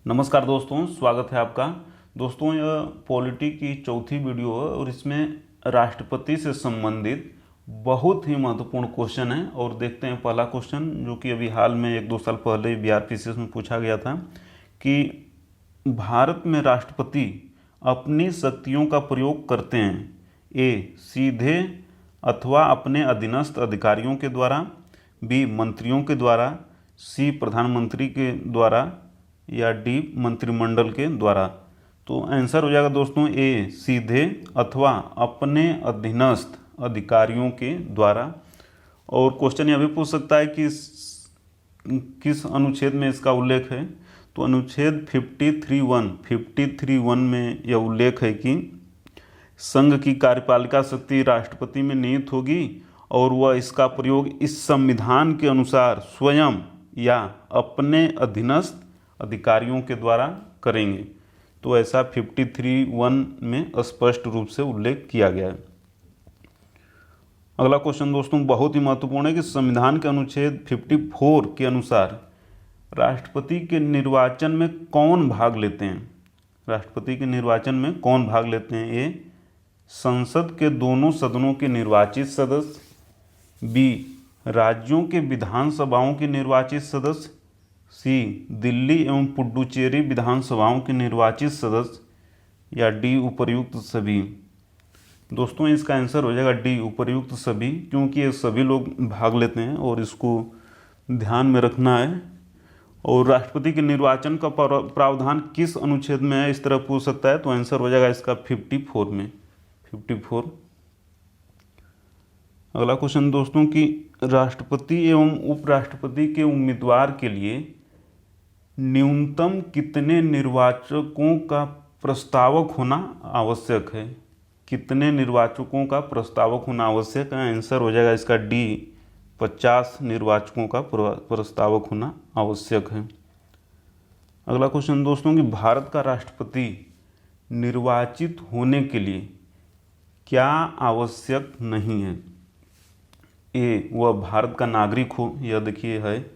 नमस्कार दोस्तों, स्वागत है आपका। दोस्तों, यह पॉलिटी की चौथी वीडियो है और इसमें राष्ट्रपति से संबंधित बहुत ही महत्वपूर्ण क्वेश्चन है। और देखते हैं पहला क्वेश्चन, जो कि अभी हाल में 1-2 साल पहले बीआरपीसीएस में पूछा गया था कि भारत में राष्ट्रपति अपनी शक्तियों का प्रयोग करते हैं ए सीधे अथवा अपने अधीनस्थ अधिकारियों के द्वारा, बी मंत्रियों के द्वारा, सी प्रधानमंत्री के द्वारा या डी मंत्रिमंडल के द्वारा। तो आंसर हो जाएगा दोस्तों ए सीधे अथवा अपने अधीनस्थ अधिकारियों के द्वारा। और क्वेश्चन यह भी पूछ सकता है कि किस अनुच्छेद में इसका उल्लेख है। तो अनुच्छेद 53(1) में यह उल्लेख है कि संघ की कार्यपालिका शक्ति राष्ट्रपति में निहित होगी और वह इसका प्रयोग इस संविधान के अनुसार स्वयं या अपने अधीनस्थ अधिकारियों के द्वारा करेंगे। तो ऐसा 53(1) में स्पष्ट रूप से उल्लेख किया गया है। अगला क्वेश्चन दोस्तों बहुत ही महत्वपूर्ण है कि संविधान के अनुच्छेद 54 के अनुसार राष्ट्रपति के निर्वाचन में कौन भाग लेते हैं। राष्ट्रपति के निर्वाचन में कौन भाग लेते हैं। ए संसद के दोनों सदनों के निर्वाचित सदस्य, बी राज्यों के विधानसभाओं के निर्वाचित सदस्य, सी दिल्ली एवं पुडुचेरी विधानसभाओं के निर्वाचित सदस्य, या डी उपर्युक्त सभी। दोस्तों इसका आंसर हो जाएगा डी उपर्युक्त सभी, क्योंकि ये सभी लोग भाग लेते हैं और इसको ध्यान में रखना है। और राष्ट्रपति के निर्वाचन का प्रावधान किस अनुच्छेद में है, इस तरह पूछ सकता है। तो आंसर हो जाएगा इसका 54 में, 54। अगला क्वेश्चन दोस्तों कि राष्ट्रपति एवं उपराष्ट्रपति के उम्मीदवार के लिए न्यूनतम कितने निर्वाचकों का प्रस्तावक होना आवश्यक है। कितने निर्वाचकों का प्रस्तावक होना आवश्यक है। आंसर हो जाएगा इसका डी 50 निर्वाचकों का प्रस्तावक होना आवश्यक है। अगला क्वेश्चन दोस्तों कि भारत का राष्ट्रपति निर्वाचित होने के लिए क्या आवश्यक नहीं है। ए वह भारत का नागरिक हो, यह देखिए है।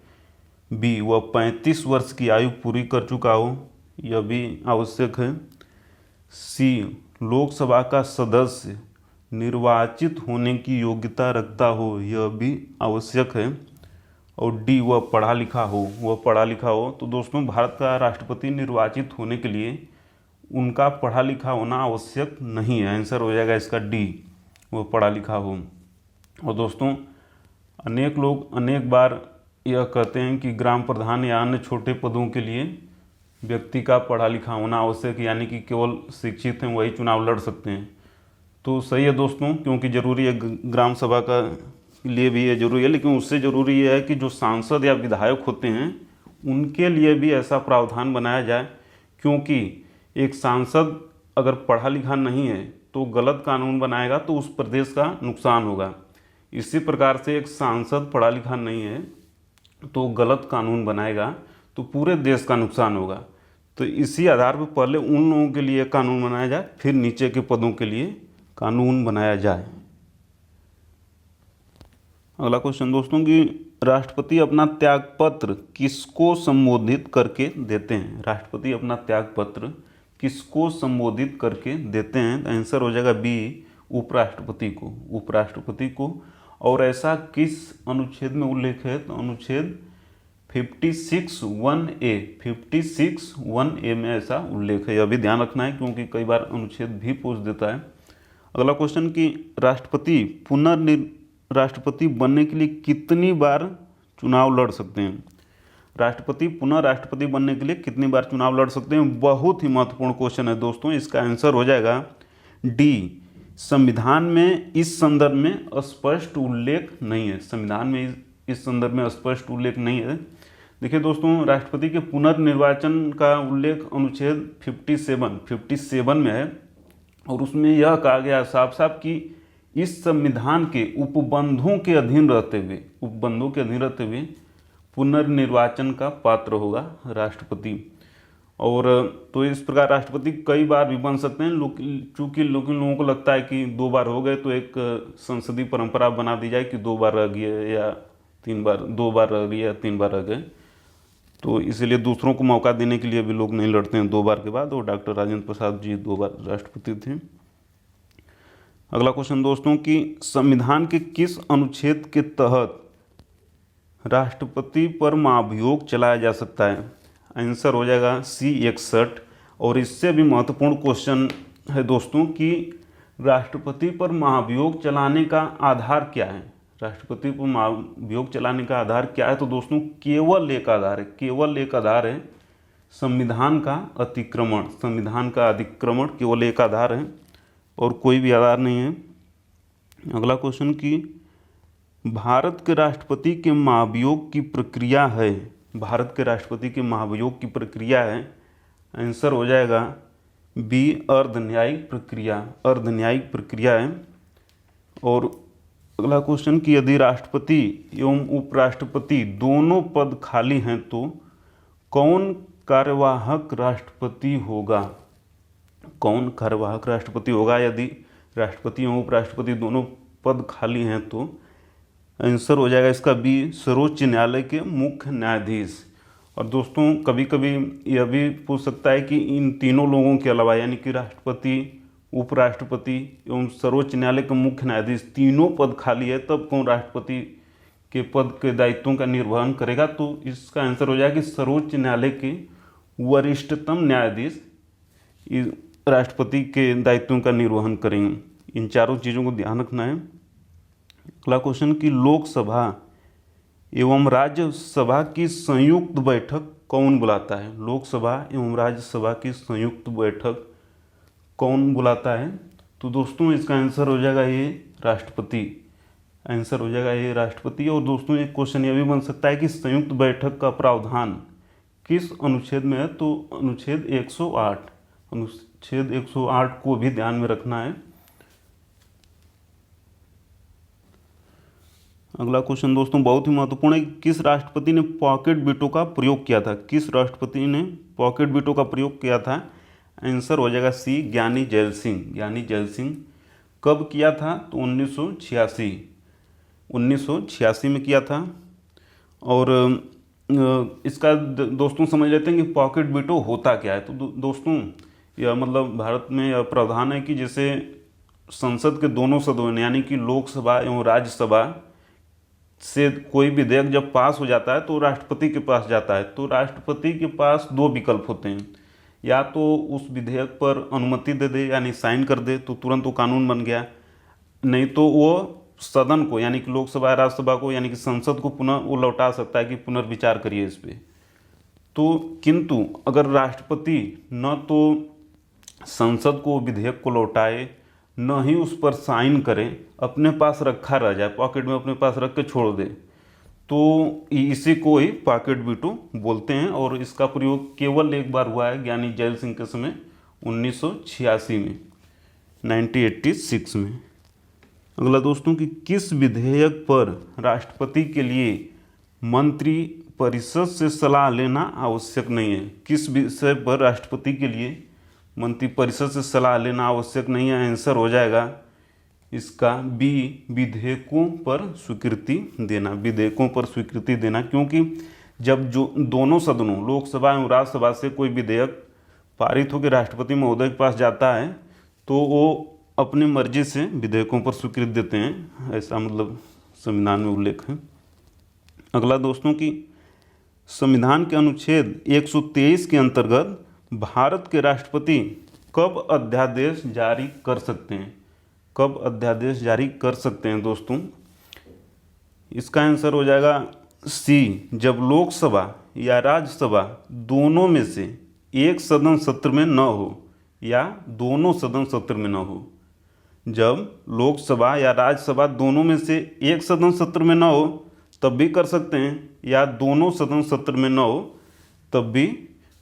बी वह 35 वर्ष की आयु पूरी कर चुका हो, यह भी आवश्यक है। सी लोकसभा का सदस्य निर्वाचित होने की योग्यता रखता हो, यह भी आवश्यक है। और डी वह पढ़ा लिखा हो, वह पढ़ा लिखा हो। तो दोस्तों भारत का राष्ट्रपति निर्वाचित होने के लिए उनका पढ़ा लिखा होना आवश्यक नहीं है। आंसर हो जाएगा इसका डी, वह पढ़ा लिखा हो। और दोस्तों अनेक लोग अनेक बार यह कहते हैं कि ग्राम प्रधान या अन्य छोटे पदों के लिए व्यक्ति का पढ़ा लिखा होना आवश्यक, यानी कि केवल शिक्षित हैं वही चुनाव लड़ सकते हैं। तो सही है दोस्तों, क्योंकि ज़रूरी है, ग्राम सभा का लिए भी ये जरूरी है, लेकिन उससे ज़रूरी यह है कि जो सांसद या विधायक होते हैं उनके लिए भी ऐसा प्रावधान बनाया जाए, क्योंकि एक सांसद अगर पढ़ा लिखा नहीं है तो गलत कानून बनाएगा तो उस प्रदेश का नुकसान होगा। इसी प्रकार से एक सांसद पढ़ा लिखा नहीं है तो गलत कानून बनाएगा तो पूरे देश का नुकसान होगा। तो इसी आधार पर पहले उन लोगों के लिए कानून बनाया जाए, फिर नीचे के पदों के लिए कानून बनाया जाए। अगला क्वेश्चन दोस्तों कि राष्ट्रपति अपना त्यागपत्र किसको संबोधित करके देते हैं। राष्ट्रपति अपना त्यागपत्र किसको संबोधित करके देते हैं। आंसर हो जाएगा बी उपराष्ट्रपति को, उपराष्ट्रपति को। और ऐसा किस अनुच्छेद में उल्लेख है। तो अनुच्छेद 56(1)(a), 56(1)(a) में ऐसा उल्लेख है। यह भी ध्यान रखना है, क्योंकि कई बार अनुच्छेद भी पूछ देता है। अगला क्वेश्चन कि राष्ट्रपति बनने के लिए कितनी बार चुनाव लड़ सकते हैं। राष्ट्रपति पुनः राष्ट्रपति बनने के लिए कितनी बार चुनाव लड़ सकते हैं। बहुत ही महत्वपूर्ण क्वेश्चन है दोस्तों। इसका आंसर हो जाएगा डी संविधान में इस संदर्भ में स्पष्ट उल्लेख नहीं है। संविधान में इस संदर्भ में स्पष्ट उल्लेख नहीं है। देखिए दोस्तों राष्ट्रपति के पुनर्निर्वाचन का उल्लेख अनुच्छेद 57 में है, और उसमें यह कहा गया साफ साफ कि इस संविधान के उपबंधों के अधीन रहते हुए पुनर्निर्वाचन का पात्र होगा राष्ट्रपति। और तो इस प्रकार राष्ट्रपति कई बार भी बन सकते हैं। चूँकि लोगों को लगता है कि 2 बार हो गए तो एक संसदीय परंपरा बना दी जाए कि 2 बार रह गए या 3 बार, 2 बार रह गए या 3 बार रह गए। तो इसीलिए दूसरों को मौका देने के लिए भी लोग नहीं लड़ते हैं 2 बार के बाद, और डॉक्टर राजेंद्र प्रसाद जी 2 बार राष्ट्रपति थे। अगला क्वेश्चन दोस्तों कि संविधान के किस अनुच्छेद के तहत राष्ट्रपति पर महाभियोग चलाया जा सकता है? आंसर हो जाएगा C 61। और इससे भी महत्वपूर्ण क्वेश्चन है दोस्तों कि राष्ट्रपति पर महाभियोग चलाने का आधार क्या है? राष्ट्रपति पर महाभियोग चलाने का आधार क्या है? तो दोस्तों केवल एक आधार है संविधान का अतिक्रमण। संविधान का अतिक्रमण केवल एक आधार है और कोई भी आधार नहीं है। अगला क्वेश्चन कि भारत के राष्ट्रपति के महाभियोग की प्रक्रिया है, भारत के राष्ट्रपति के महाभियोग की प्रक्रिया है, आंसर हो जाएगा B अर्धन्यायिक प्रक्रिया, अर्धन्यायिक प्रक्रिया है। और अगला क्वेश्चन कि यदि राष्ट्रपति एवं उपराष्ट्रपति दोनों पद खाली हैं तो कौन कार्यवाहक राष्ट्रपति होगा? कौन कार्यवाहक राष्ट्रपति होगा यदि राष्ट्रपति एवं उपराष्ट्रपति दोनों पद खाली हैं? तो आंसर हो जाएगा इसका B सर्वोच्च न्यायालय के मुख्य न्यायाधीश। और दोस्तों कभी कभी यह भी पूछ सकता है कि इन तीनों लोगों के अलावा यानी कि राष्ट्रपति, उपराष्ट्रपति एवं सर्वोच्च न्यायालय के मुख्य न्यायाधीश तीनों पद खाली है, तब कौन राष्ट्रपति के पद के दायित्वों का निर्वहन करेगा? तो इसका आंसर हो जाएगा कि सर्वोच्च न्यायालय के वरिष्ठतम न्यायाधीश राष्ट्रपति के दायित्वों का निर्वहन करेंगे। इन चारों चीज़ों को ध्यान रखना है। अगला क्वेश्चन कि लोकसभा एवं राज्यसभा की संयुक्त बैठक कौन बुलाता है? लोकसभा एवं राज्यसभा की संयुक्त बैठक कौन बुलाता है? तो दोस्तों इसका आंसर हो जाएगा ये राष्ट्रपति, आंसर हो जाएगा ये राष्ट्रपति। और दोस्तों एक क्वेश्चन ये भी बन सकता है कि संयुक्त बैठक का प्रावधान किस अनुच्छेद में है? तो अनुच्छेद 108, अनुच्छेद 108 को भी ध्यान में रखना है। अगला क्वेश्चन दोस्तों बहुत ही महत्वपूर्ण है, किस राष्ट्रपति ने पॉकेट वीटो का प्रयोग किया था? किस राष्ट्रपति ने पॉकेट वीटो का प्रयोग किया था? आंसर हो जाएगा C ज्ञानी जैल सिंह, ज्ञानी जैल सिंह। कब किया था? तो 1986 में किया था। और इसका दोस्तों समझ लेते हैं कि पॉकेट वीटो होता क्या है। तो दोस्तों यह मतलब भारत में यह प्रावधान है कि जैसे संसद के दोनों सदनों यानी कि लोकसभा एवं राज्यसभा से कोई विधेयक जब पास हो जाता है तो राष्ट्रपति के पास जाता है। तो राष्ट्रपति के पास 2 विकल्प होते हैं, या तो उस विधेयक पर अनुमति दे दे यानी साइन कर दे तो तुरंत वो कानून बन गया, नहीं तो वो सदन को यानी कि लोकसभा राज्यसभा को यानी कि संसद को पुनः वो लौटा सकता है कि पुनर्विचार करिए इस पर। तो किंतु अगर राष्ट्रपति न तो संसद को विधेयक को लौटाए न ही उस पर साइन करे, अपने पास रखा रह जाए, पॉकेट में अपने पास रख के छोड़ दे, तो इसी को ही पॉकेट वीटो बोलते हैं। और इसका प्रयोग केवल एक बार हुआ है ज्ञानी जैल सिंह के समय 1986 में, 1986 में। अगला दोस्तों कि किस विधेयक पर राष्ट्रपति के लिए मंत्री परिषद से सलाह लेना आवश्यक नहीं है? किस विषय पर राष्ट्रपति के लिए मंत्रिपरिषद से सलाह लेना आवश्यक नहीं है? आंसर हो जाएगा इसका B विधेयकों पर स्वीकृति देना, विधेयकों पर स्वीकृति देना। क्योंकि जब जो दोनों सदनों लोकसभा एवं राज्यसभा से कोई विधेयक पारित होकर राष्ट्रपति महोदय के पास जाता है तो वो अपनी मर्जी से विधेयकों पर स्वीकृति देते हैं, ऐसा मतलब संविधान में उल्लेख है। अगला दोस्तों कि संविधान के अनुच्छेद 123 के अंतर्गत भारत के राष्ट्रपति कब अध्यादेश जारी कर सकते हैं? कब अध्यादेश जारी कर सकते हैं दोस्तों? इसका आंसर हो जाएगा C जब लोकसभा या राज्यसभा दोनों में से एक सदन सत्र में न हो या दोनों सदन सत्र में न हो। जब लोकसभा या राज्यसभा दोनों में से एक सदन सत्र में न हो तब भी कर सकते हैं, या दोनों सदन सत्र में न हो तब भी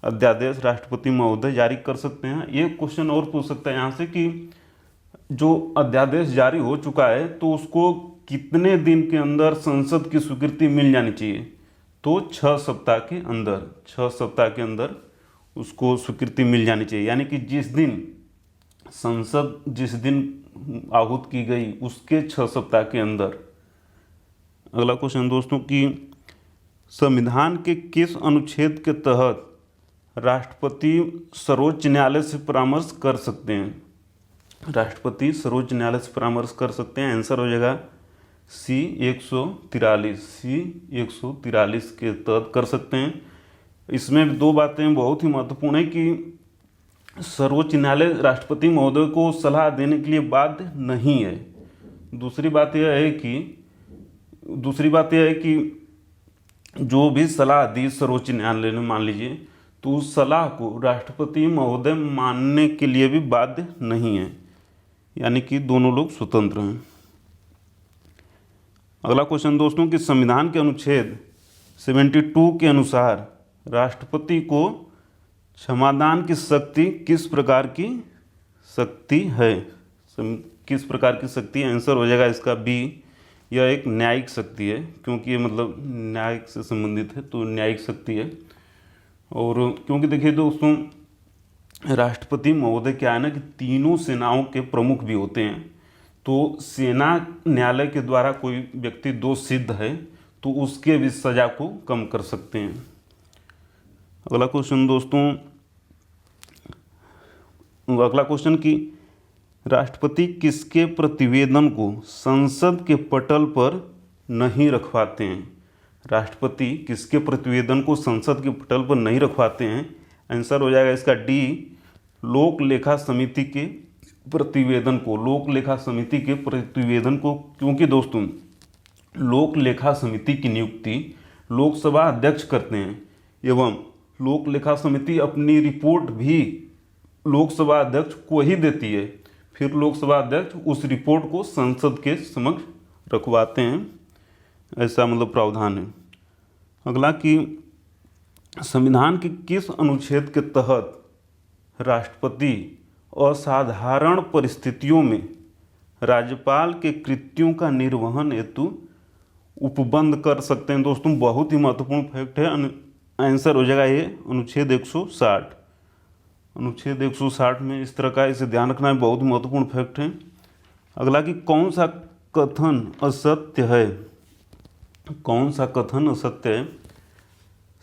अध्यादेश राष्ट्रपति महोदय जारी कर सकते हैं। एक क्वेश्चन और पूछ सकता है यहाँ से कि जो अध्यादेश जारी हो चुका है तो उसको कितने दिन के अंदर संसद की स्वीकृति मिल जानी चाहिए? तो 6 सप्ताह के अंदर, 6 सप्ताह के अंदर उसको स्वीकृति मिल जानी चाहिए। यानी कि जिस दिन संसद जिस दिन आहूत की गई उसके 6 सप्ताह के अंदर। अगला क्वेश्चन दोस्तों कि संविधान के किस अनुच्छेद के तहत राष्ट्रपति सर्वोच्च न्यायालय से परामर्श कर सकते हैं? राष्ट्रपति सर्वोच्च न्यायालय से परामर्श कर सकते हैं, आंसर हो जाएगा सी 143 के तहत कर सकते हैं। इसमें दो बातें बहुत ही महत्वपूर्ण है कि सर्वोच्च न्यायालय राष्ट्रपति महोदय को सलाह देने के लिए बाध्य नहीं है। दूसरी बात यह है कि जो भी सलाह दी सर्वोच्च न्यायालय ने, मान लीजिए, तो उस सलाह को राष्ट्रपति महोदय मानने के लिए भी बाध्य नहीं है, यानी कि दोनों लोग स्वतंत्र हैं। अगला क्वेश्चन दोस्तों कि संविधान के अनुच्छेद 72 के अनुसार राष्ट्रपति को क्षमादान की शक्ति किस प्रकार की शक्ति है? किस प्रकार की शक्ति है? आंसर हो जाएगा इसका बी, यह एक न्यायिक शक्ति है, क्योंकि ये मतलब न्याय से संबंधित है, तो न्यायिक शक्ति है। और क्योंकि देखिए दोस्तों, राष्ट्रपति महोदय क्या है ना कि तीनों सेनाओं के प्रमुख भी होते हैं, तो सेना न्यायालय के द्वारा कोई व्यक्ति दोष सिद्ध है तो उसके भी सजा को कम कर सकते हैं। अगला क्वेश्चन दोस्तों, अगला क्वेश्चन कि राष्ट्रपति किसके प्रतिवेदन को संसद के पटल पर नहीं रखवाते हैं? राष्ट्रपति किसके प्रतिवेदन को संसद के पटल पर नहीं रखवाते हैं? आंसर हो जाएगा इसका डी, लोक लेखा समिति के प्रतिवेदन को। लोक लेखा समिति के प्रतिवेदन को, क्योंकि दोस्तों लोक लेखा समिति की नियुक्ति लोकसभा अध्यक्ष करते हैं एवं लोक लेखा समिति अपनी रिपोर्ट भी लोकसभा अध्यक्ष को ही देती है, फिर लोकसभा अध्यक्ष उस रिपोर्ट को संसद के समक्ष रखवाते हैं, ऐसा मतलब प्रावधान है। अगला कि संविधान के किस अनुच्छेद के तहत राष्ट्रपति असाधारण परिस्थितियों में राज्यपाल के कृत्यों का निर्वहन हेतु उपबंध कर सकते हैं? दोस्तों बहुत ही महत्वपूर्ण फैक्ट है, आंसर हो जाएगा ये अनुच्छेद 160। अनुच्छेद 160 में इस तरह का, इसे ध्यान रखना है, बहुत महत्वपूर्ण फैक्ट है। अगला कि कौन सा कथन असत्य है? कौन सा कथन असत्य है?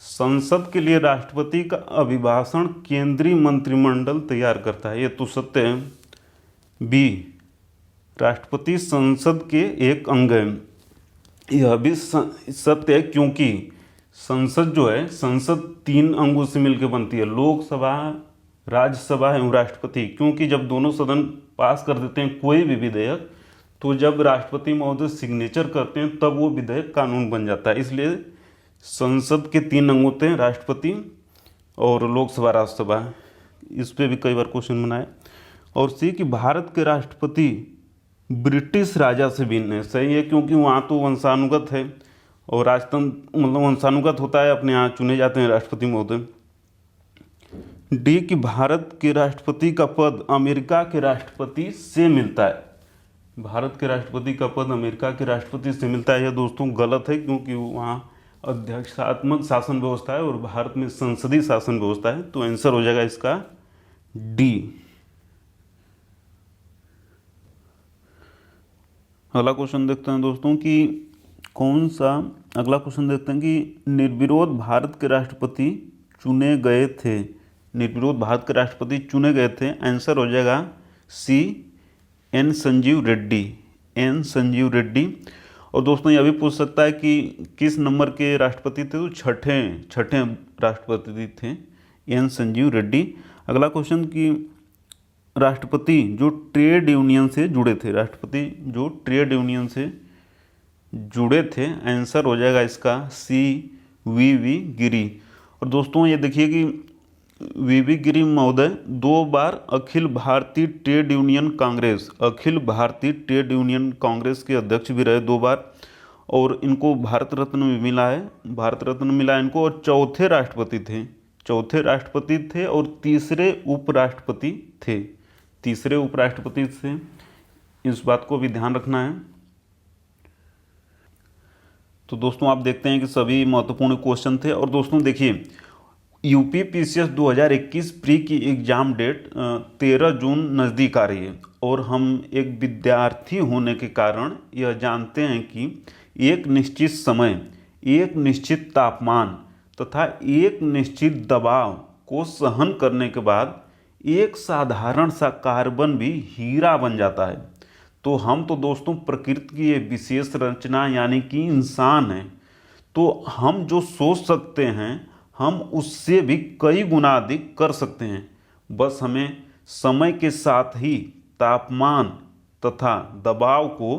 संसद के लिए राष्ट्रपति का अभिभाषण केंद्रीय मंत्रिमंडल तैयार करता है, ये तो सत्य है। बी, राष्ट्रपति संसद के एक अंग है, यह भी सत्य है, क्योंकि संसद जो है, संसद 3 अंगों से मिलकर बनती है, लोकसभा, राज्यसभा एवं राष्ट्रपति। क्योंकि जब दोनों सदन पास कर देते हैं कोई भी विधेयक, तो जब राष्ट्रपति महोदय सिग्नेचर करते हैं तब वो विधेयक कानून बन जाता है। इसलिए संसद के 3 अंग होते हैं, राष्ट्रपति और लोकसभा, राज्यसभा। इस पर भी कई बार क्वेश्चन बनाए। और सी कि भारत के राष्ट्रपति ब्रिटिश राजा से भिन्न है, सही है, क्योंकि वहाँ तो वंशानुगत है और राजतंत्र मतलब वंशानुगत होता है, अपने यहाँ चुने जाते हैं राष्ट्रपति महोदय। डी कि भारत के राष्ट्रपति का पद अमेरिका के राष्ट्रपति से मिलता है। भारत के राष्ट्रपति का पद अमेरिका के राष्ट्रपति से मिलता है, यह दोस्तों गलत है, क्योंकि वहाँ अध्यक्षात्मक शासन व्यवस्था है और भारत में संसदीय शासन व्यवस्था है। तो आंसर हो जाएगा इसका डी। अगला क्वेश्चन देखते हैं दोस्तों कि अगला क्वेश्चन देखते हैं कि निर्विरोध भारत के राष्ट्रपति चुने गए थे। निर्विरोध भारत के राष्ट्रपति चुने गए थे, आंसर हो जाएगा सी, एन संजीव रेड्डी। एन संजीव रेड्डी। और दोस्तों यह भी पूछ सकता है कि किस नंबर के राष्ट्रपति थे, तो छठे राष्ट्रपति थे एन संजीव रेड्डी। अगला क्वेश्चन कि राष्ट्रपति जो ट्रेड यूनियन से जुड़े थे, राष्ट्रपति जो ट्रेड यूनियन से जुड़े थे, आंसर हो जाएगा इसका सी, वी गिरी। और दोस्तों ये देखिए कि वी गिरी महोदय 2 बार अखिल भारतीय ट्रेड यूनियन कांग्रेस के अध्यक्ष भी रहे 2 बार, और इनको भारत रत्न भी मिला है, भारत रत्न मिला इनको। और चौथे राष्ट्रपति थे और तीसरे उपराष्ट्रपति थे। इस बात को भी ध्यान रखना है। तो दोस्तों आप देखते हैं कि सभी महत्वपूर्ण क्वेश्चन थे। और दोस्तों देखिए, यूपीपीसीएस 2021 प्री की एग्ज़ाम डेट 13 जून नज़दीक आ रही है, और हम एक विद्यार्थी होने के कारण यह जानते हैं कि एक निश्चित समय एक निश्चित तापमान तथा एक निश्चित दबाव को सहन करने के बाद एक साधारण सा कार्बन भी हीरा बन जाता है। तो हम तो दोस्तों प्रकृति की ये विशेष रचना यानी कि इंसान है, तो हम जो सोच सकते हैं हम उससे भी कई गुना अधिक कर सकते हैं। बस हमें समय के साथ ही तापमान तथा दबाव को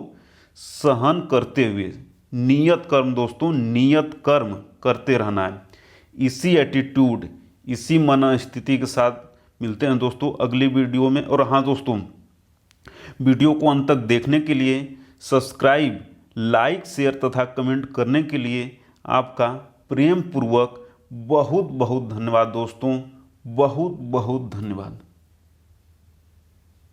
सहन करते हुए नियत कर्म दोस्तों नियत कर्म करते रहना है। इसी एटीट्यूड इसी मनस्थिति के साथ मिलते हैं दोस्तों अगली वीडियो में। और हाँ दोस्तों, वीडियो को अंत तक देखने के लिए सब्सक्राइब, लाइक, शेयर तथा कमेंट करने के लिए आपका प्रेम पूर्वक बहुत बहुत धन्यवाद दोस्तों, बहुत बहुत धन्यवाद।